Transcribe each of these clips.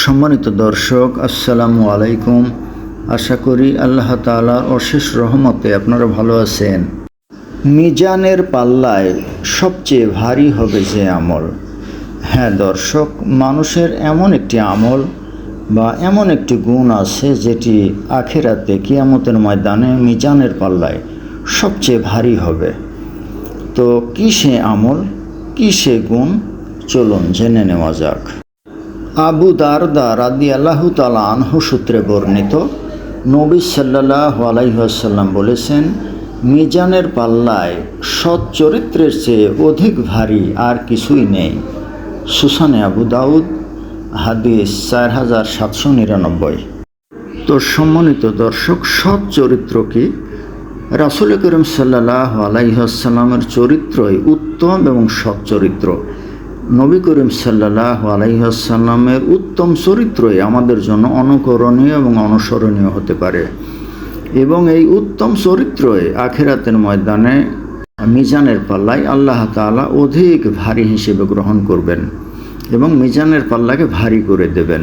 সম্মানিত দর্শক, আসসালামু আলাইকুম। আশা করি আল্লাহ তাআলার অশেষ রহমতে আপনারা ভালো আছেন। মিজানের পাল্লায় সবচেয়ে ভারী হবে যে আমল। হ্যাঁ দর্শক, মানুষের এমন একটি আমল বা এমন একটি গুণ আছে যেটি আখিরাতে কিয়ামতের ময়দানে মিজানের পাল্লায় সবচেয়ে ভারী হবে। তো কী সে আমল, কী সে গুণ, চলুন জেনে নেওয়া যাক। আবু দারদা রাদিয়াল্লাহু তাআলা আনহু সূত্রে বর্ণিত, নবী সাল্লাল্লাহু আলাইহি ওয়াসাল্লাম বলেছেন, মিজানের পাল্লায় সৎ চরিত্রের চেয়ে অধিক ভারী আর কিছুই নেই। সুসানে আবু দাউদ, হাদিস 4799। তো সম্মানিত দর্শক, সৎ চরিত্র কি? রাসূল করিম সাল্লাল্লাহু আলাইহি ওয়াসাল্লামের চরিত্রই উত্তম এবং সৎ চরিত্র। নবী করিম সাল্লাল্লাহু আলাইহি ওয়াসাল্লামের উত্তম চরিত্রই আমাদের জন্য অনুকরণীয় এবং অনুসরণীয় হতে পারে, এবং এই উত্তম চরিত্রই আখিরাতের ময়দানে মিজানের পাল্লায় আল্লাহ তাআলা অধিক ভারী হিসেবে গ্রহণ করবেন এবং মিজানের পাল্লাকে ভারী করে দেবেন।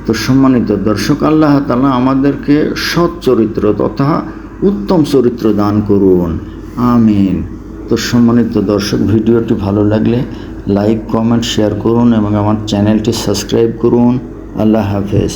তো সম্মানিত দর্শক, আল্লাহ তাআলা আমাদেরকে সৎ চরিত্র তথা উত্তম চরিত্র দান করুন, আমিন। তো সম্মানিত দর্শক, ভিডিওটি ভালো লাগলে লাইক, কমেন্ট, শেয়ার করুন এবং আমার চ্যানেলটি সাবস্ক্রাইব করুন। আল্লাহ হাফেজ।